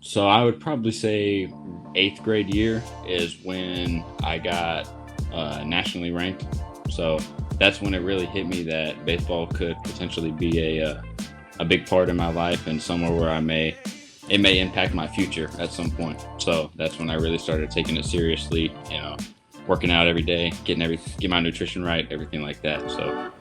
So I would probably say eighth grade year is when I got nationally ranked. So that's when it really hit me that baseball could potentially be a big part in my life and somewhere where it may impact my future at some point. So that's when I really started taking it seriously. Working out every day, get my nutrition right, everything like that. So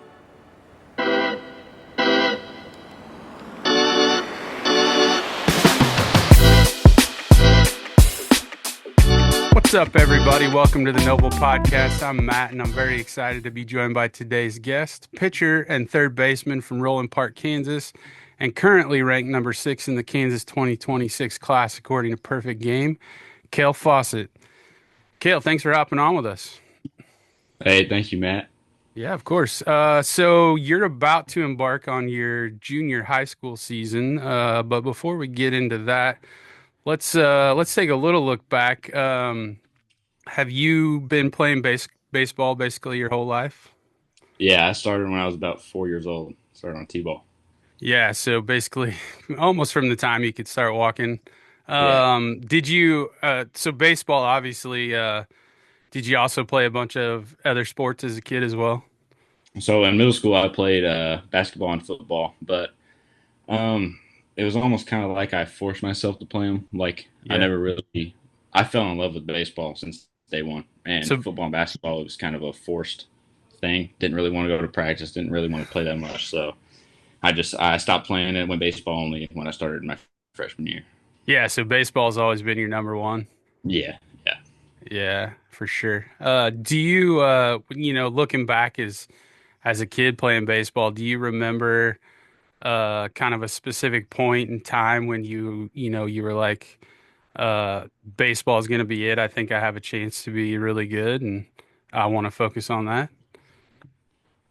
What's up, everybody? Welcome to the Noble Podcast. I'm Matt, and I'm very excited to be joined by today's guest, pitcher and third baseman from Roland Park, Kansas, and currently ranked number 6 in the Kansas 2026 class according to Perfect Game, Cale Fossett. Cale, thanks for hopping on with us. hey, thank you, Matt. Yeah, of course. So you're about to embark on your junior high school season, but before we get into that, let's take a little look back. Have you been playing baseball basically your whole life? Yeah, I started when I was about 4 years old. Started on t-ball. Yeah, so basically almost from the time you could start walking. Yeah. Did you so baseball obviously did you also play a bunch of other sports as a kid as well? So in middle school, I played basketball and football, but um, it was almost kind of like I forced myself to play them. Like Yeah. I fell in love with baseball since day one, and So football and basketball it was kind of a forced thing. Didn't really want to go to practice. Didn't really want to play that much. So I stopped playing it. Went baseball only when I started my freshman year. yeah, so baseball's always been your number one. Yeah, yeah. Yeah, for sure. Do you looking back as a kid playing baseball, do you remember kind of a specific point in time when you were like baseball is going to be it. I think I have a chance to be really good, and I want to focus on that.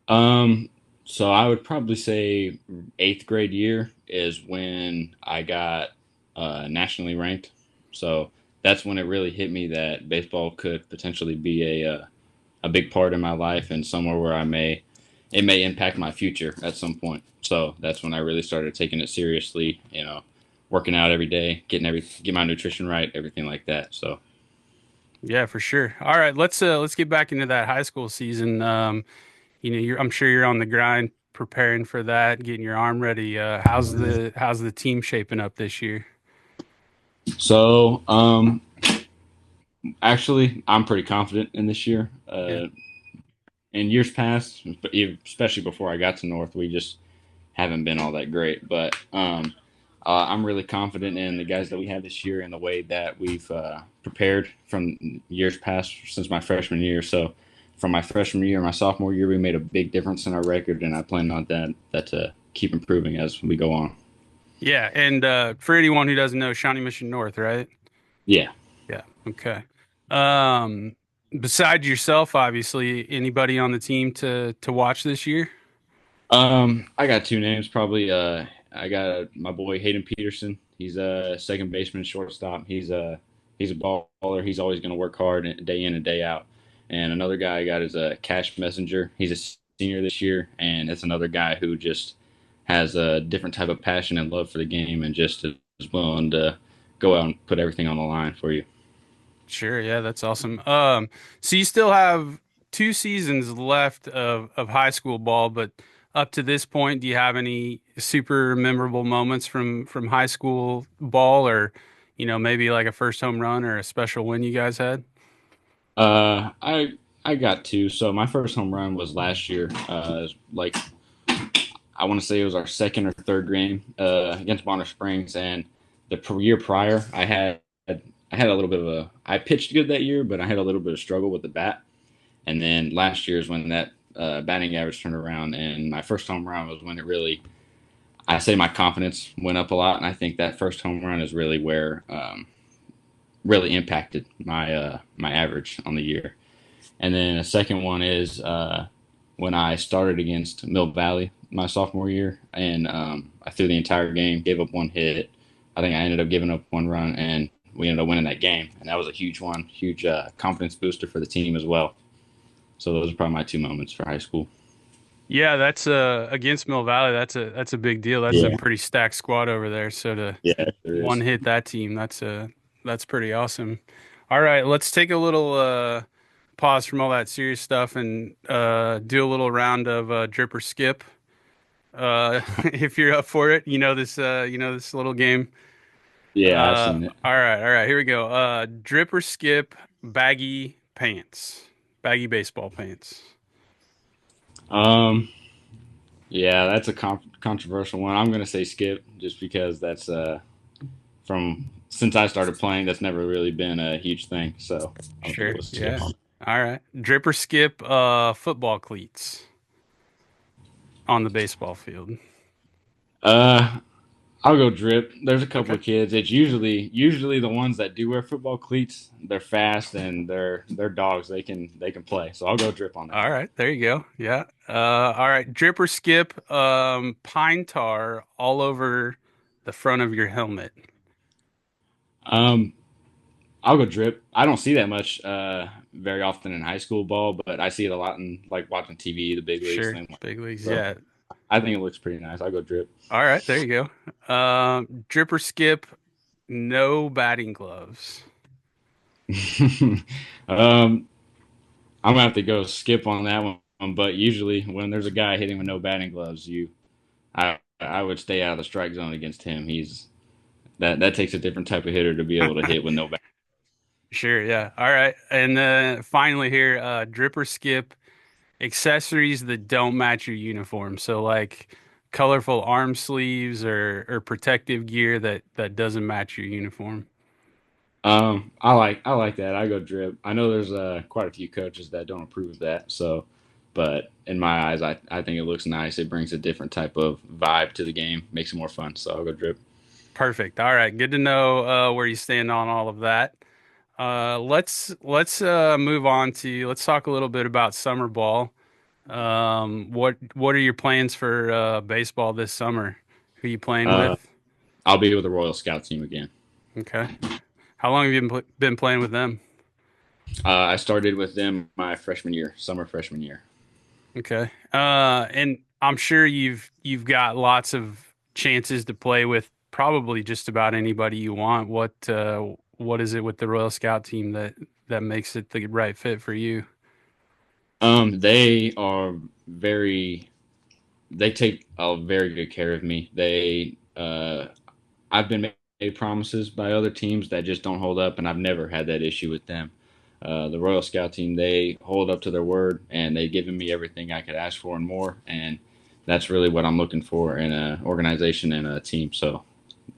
Um, so I would probably say eighth grade year is when I got nationally ranked. So that's when it really hit me that baseball could potentially be a big part in my life and somewhere where it may impact my future at some point. So that's when I really started taking it seriously. Working out every day, get my nutrition right, everything like that. So Yeah, for sure. All right, let's get back into that high school season. I'm sure you're on the grind preparing for that, getting your arm ready. How's the team shaping up this year? so actually, I'm pretty confident in this year. Yeah. In years past, especially before I got to North, we just haven't been all that great. But I'm really confident in the guys that we have this year and the way that we've prepared from years past since my freshman year. So from my freshman year and my sophomore year, we made a big difference in our record, and I plan on that to keep improving as we go on. Yeah, and for anyone who doesn't know, Shawnee Mission North, right? Yeah. Yeah. Okay. Um, Besides yourself, obviously, anybody on the team to watch this year? I got two names probably. I got my boy Hayden Peterson. He's a second baseman, shortstop. He's a baller. He's always going to work hard day in and day out. And another guy I got is a Cash Messenger. He's a senior this year, and it's another guy who just has a different type of passion and love for the game, and just is willing to go out and put everything on the line for you. Sure. Yeah, that's awesome. So you still have 2 seasons left of high school ball, but up to this point, do you have any super memorable moments from high school ball, or maybe like a first home run or a special win you guys had? Uh, I I got two. So my first home run was last year. Like I want to say it was our second or third game against Bonner Springs, and year prior, I had a little bit of a I pitched good that year, but I had a little bit of struggle with the bat. And then last year is when that batting average turned around, and my first home run was when it really I say my confidence went up a lot, and I think that first home run is really where really impacted my average on the year. And then a second one is when I started against Mill Valley my sophomore year, and I threw the entire game, gave up one hit. I think I ended up giving up one run, and we ended up winning that game. And that was a huge one, huge confidence booster for the team as well. So those are probably my two moments for high school. Yeah, that's against Mill Valley. That's a big deal. That's a Yeah, pretty stacked squad over there. So to yeah, there one is. hit that team, that's pretty awesome. All right, let's take a little pause from all that serious stuff and do a little round of drip or skip. If you're up for it, you know this little game. Yeah, I've seen it. All right, here we go. Drip or skip baggy pants, baggy baseball pants. Um, yeah, that's a controversial one. I'm gonna say skip just because that's from since I started playing, that's never really been a huge thing. So I'm gonna go Sure, with skip yeah. on it. All right, drip or skip football cleats on the baseball field. Uh, I'll go drip. There's a couple Okay. of kids. It's usually the ones that do wear football cleats. They're fast and they're dogs. They can play. So I'll go drip on that All one. right, there you go. Yeah. All right, drip or skip pine tar all over the front of your helmet. Um, I'll go drip. I don't see that much very often in high school ball, but I see it a lot in like watching TV, the big leagues, Sure, things like big leagues. that. So Yeah. I think it looks pretty nice. I'll go drip. All right, there you go. Drip or skip no batting gloves. um, I'm gonna have to go skip on that one. But usually when there's a guy hitting with no batting gloves, I would stay out of the strike zone against him. That takes a different type of hitter to be able to hit with no bat. Sure, yeah. All right. And finally here, drip or skip accessories that don't match your uniform. So like colorful arm sleeves or protective gear that doesn't match your uniform. I like that. I go drip. I know there's quite a few coaches that don't approve of that. So, but in my eyes, I think it looks nice. It brings a different type of vibe to the game, makes it more fun. So I'll go drip. Perfect. All right. Good to know where you stand on all of that. Let's move on to let's talk a little bit about summer ball. What are your plans for baseball this summer? Who you playing Uh, with? I'll be with the Royal Scout team again. Okay. How long have you been playing with them? I started with them my freshman year, summer freshman year. Okay. And I'm sure you've got lots of chances to play with probably just about anybody you want. What is it with the Royal Scout team that makes it the right fit for you? They are very. They take a very good care of me. I've been made promises by other teams that just don't hold up, and I've never had that issue with them. The Royal Scout team, they hold up to their word, and they've given me everything I could ask for and more. And that's really what I'm looking for in an organization and a team. So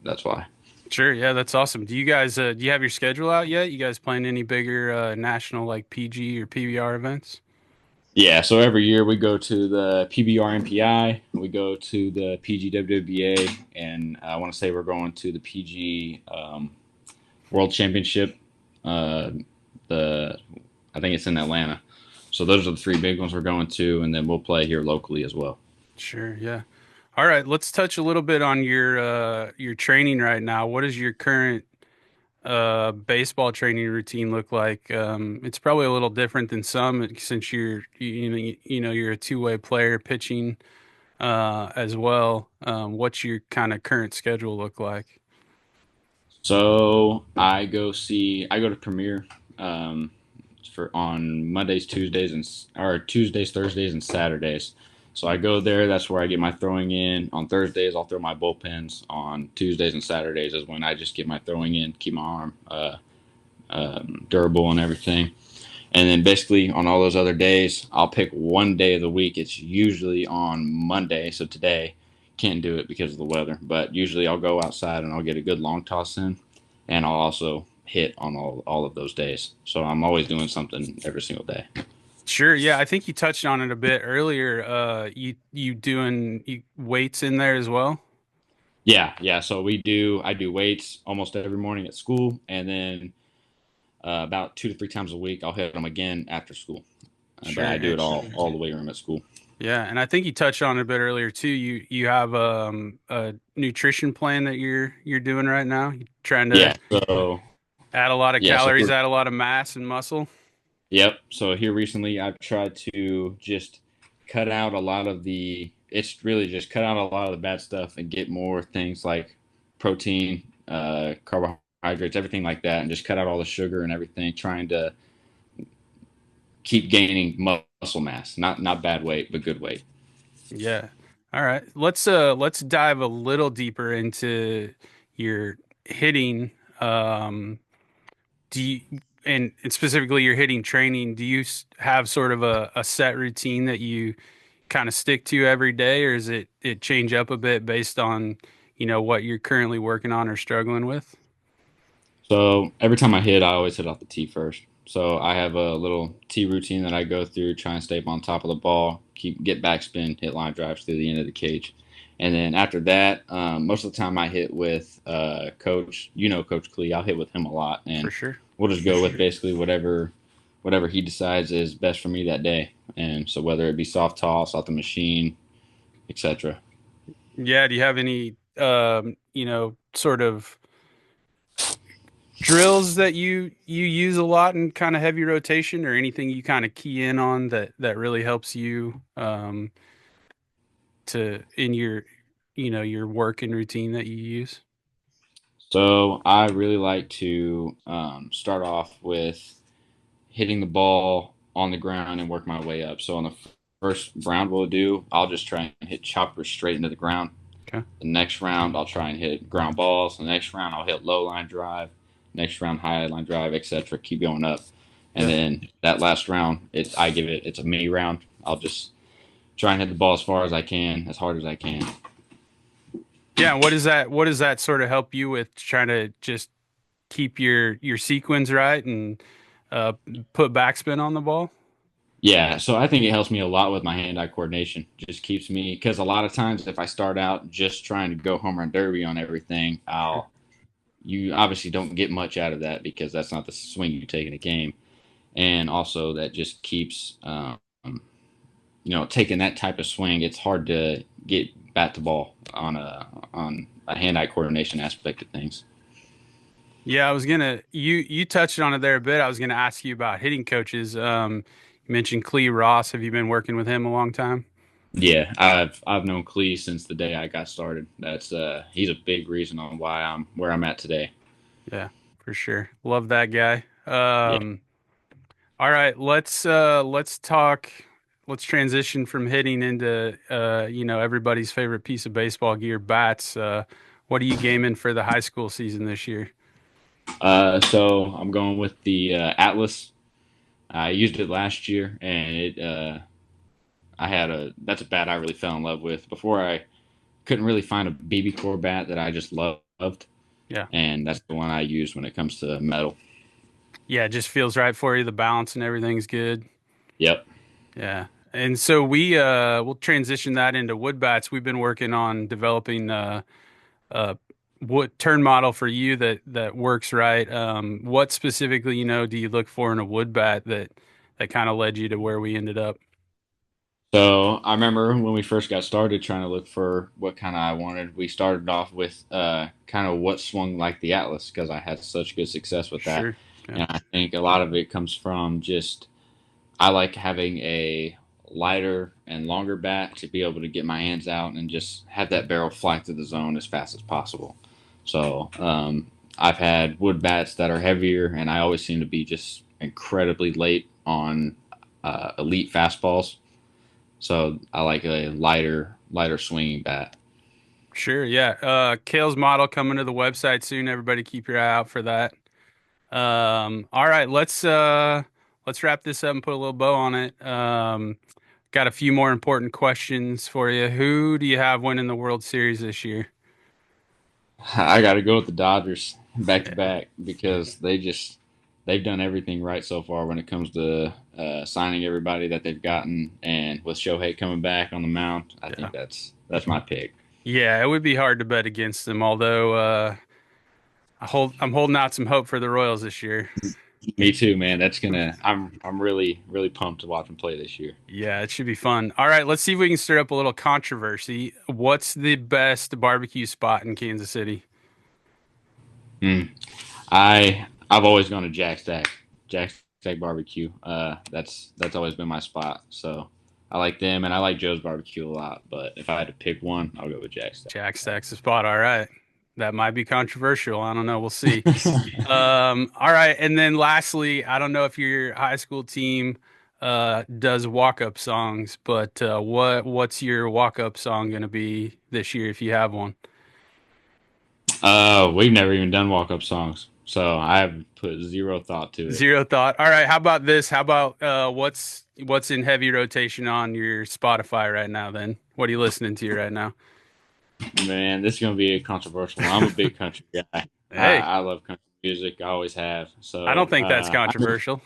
that's why. Sure, yeah, that's awesome. Do you have your schedule out yet? You guys playing any bigger national like PG or PBR events? Yeah, so every year we go to the PBR MPI, we go to the PGWWA, and I want to say we're going to the PG World Championship. Uh, the I think it's in Atlanta. So those are the three big ones we're going to, and then we'll play here locally as well. Sure, yeah. All right, let's touch a little bit on your training right now. What does your current baseball training routine look like? It's probably a little different than some since you're a two-way player pitching as well. What's your kind of current schedule look like? So I go to Premiere um, for on Mondays, Tuesdays, or Tuesdays, Thursdays, and Saturdays. So I go there. That's where I get my throwing in. On Thursdays, I'll throw my bullpens. On Tuesdays and Saturdays is when I just get my throwing in, keep my arm durable and everything. And then basically on all those other days, I'll pick one day of the week. It's usually on Monday. So today, can't do it because of the weather. But usually I'll go outside and I'll get a good long toss in. And I'll also hit on all of those days. So I'm always doing something every single day. Sure, yeah, I think you touched on it a bit earlier. Weights in there as well? Yeah, yeah. So I do weights almost every morning at school. And then about 2 to 3 times a week, I'll hit them again after school. But Sure. I do it all the way room at school. Yeah, and I think you touched on it a bit earlier too. You have a nutrition plan that you're doing right now. You're trying to Yeah. So add a lot of yeah. So calories, add a lot of mass and muscle. yep. So here recently, I've tried to just cut out a lot of the. It's really just cut out a lot of the bad stuff and get more things like protein, carbohydrates, everything like that, and just cut out all the sugar and everything. Trying to keep gaining muscle mass, not bad weight, but good weight. Yeah. All right. Let's dive a little deeper into your hitting. Do you and specifically your hitting training, do you have sort of a set routine that you kind of stick to every day, or is it change up a bit based on, what you're currently working on or struggling with? So every time I hit, I always hit off the tee first. So I have a little tee routine that I go through, try and stay up on top of the ball, get backspin, hit line drives through the end of the cage, and then after that, most of the time I hit with Coach. Coach Clee. I'll hit with him a lot, For and sure. we'll just go with basically whatever he decides is best for me that day. And so whether it be soft toss, off the machine, etc. Yeah, do you have any sort of drills that you use a lot in kind of heavy rotation, or anything you kind of key in on that really helps you to in your work and routine that you use? So I really like to start off with hitting the ball on the ground and work my way up. So on the first round we'll do, I'll just try and hit choppers straight into the ground. Okay. The next round I'll try and hit ground balls. The next round I'll hit low line drive. Next round high line drive, etc. Keep going up, and Yeah. then that last round, it's a mini round. I'll just try and hit the ball as far as I can, as hard as I can. Yeah, what does that sort of help you with trying to just keep your sequence right and uh put backspin on the ball? Yeah, so I think it helps me a lot with my hand-eye coordination. Just keeps me because a lot of times if I start out just trying to go home run derby on everything, Sure. I'll you obviously don't get much out of that because that's not the swing you take in a game, and also that just keeps taking that type of swing. It's hard to get bat to ball on a hand-eye coordination aspect of things. Yeah, I was gonna you touched on it there a bit. I was gonna ask you about hitting coaches. You mentioned Clee Ross. Have you been working with him a long time? Yeah, I've known Clee since the day I got started. That's he's a big reason on why I'm where I'm at today. Yeah, for sure. Love that guy. Yeah. All right, let's talk. Let's transition from hitting into everybody's favorite piece of baseball gear, bats. What are you gaming for the high school season this year? So I'm going with the Atlas. I used it last year, and I had a that's a bat I really fell in love with. Before I couldn't really find a BB core bat that I just loved, Yeah, and that's the one I use when it comes to metal. yeah, it just feels right for you. The balance and everything's good. Yep. Yeah. And so we'll transition that into wood bats. We've been working on developing a wood turn model for you that works right. What specifically, do you look for in a wood bat that kind of led you to where we ended up? So I remember when we first got started trying to look for what kind of I wanted. We started off with kind of what swung like the Atlas because I had such good success with that, Sure. Yeah. and I think a lot of it comes from just I like having a lighter and longer bat to be able to get my hands out and just have that barrel fly through the zone as fast as possible. So I've had wood bats that are heavier, and I always seem to be just incredibly late on elite fastballs. So I like a lighter swinging bat. Sure. Yeah. Kale's model coming to the website soon. Everybody keep your eye out for that. All right, let's wrap this up and put a little bow on it. Got a few more important questions for you. Who do you have winning the World Series this year? I got to go with the Dodgers back to Yeah, back because they've done everything right so far when it comes to signing everybody that they've gotten, and with Shohei coming back on the mound, I yeah. think that's my pick. Yeah, it would be hard to bet against them, although I'm holding out some hope for the Royals this year. Me too, man. That's gonna. I'm really pumped to watch them play this year. Yeah, it should be fun. All right, let's see if we can stir up a little controversy. What's the best barbecue spot in Kansas City? Mm. I've always gone to Jack Stack Barbecue. That's always been my spot. So I like them, and I like Joe's Barbecue a lot. But if I had to pick one, I'll go with Jack Jack stacks the spot. All right. That might be controversial. I don't know. We'll see. Stack. All right. And then lastly, I don't know if your high school team does walk-up songs, but what's your walk-up song gonna be this year if you have one? We've never even done walk-up songs, so I have put zero thought to it. Zero thought. All right. How about this? How about what's in heavy rotation on your Spotify right now then? What are you listening to right now? Man, this is gonna be a controversial one. I'm a big country guy. Hey, I love country music. I always have. I So, don't think that's controversial.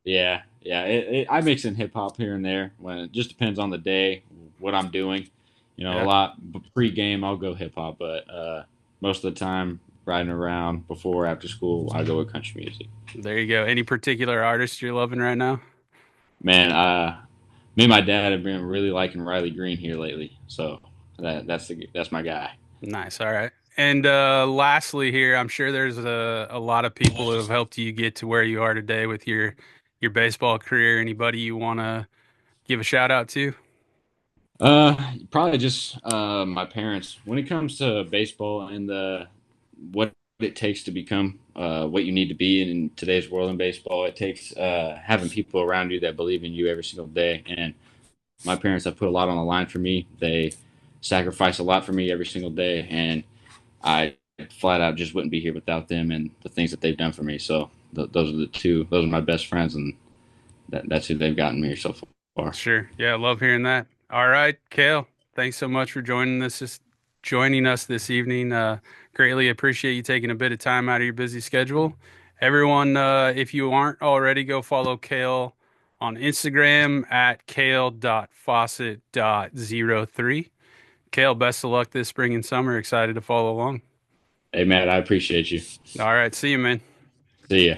yeah. I mix in hip hop here and there when it just depends on the day, what I'm doing. A Yeah. lot pre-game I'll go hip hop, but most of the time riding around before after school I go with country music. There you go. Any particular artist you're loving right now? Man, me and my dad have been really liking Riley Green here lately, so that's my guy. Nice. All right. And lastly here, I'm sure there's a lot of people who have helped you get to where you are today with your baseball career. Anybody you want to give a shout out to? Probably just my parents. When it comes to baseball and the what it takes to become what you need to be in today's world in baseball, it takes having people around you that believe in you every single day. And my parents have put a lot on the line for me. They sacrifice a lot for me every single day, and I flat out just wouldn't be here without them and the things that they've done for me. So those are the two. Those are my best friends, and that's who they've gotten me here so far. Sure. Yeah, I love hearing that. All right, Kale, thanks so much for joining us this evening. Greatly appreciate you taking a bit of time out of your busy schedule. Everyone, if you aren't already, go follow Kale on Instagram at kale.faucet.03. Kale, best of luck this spring and summer. Excited to follow along. Hey, Matt, I appreciate you. All right, see you, man. See ya.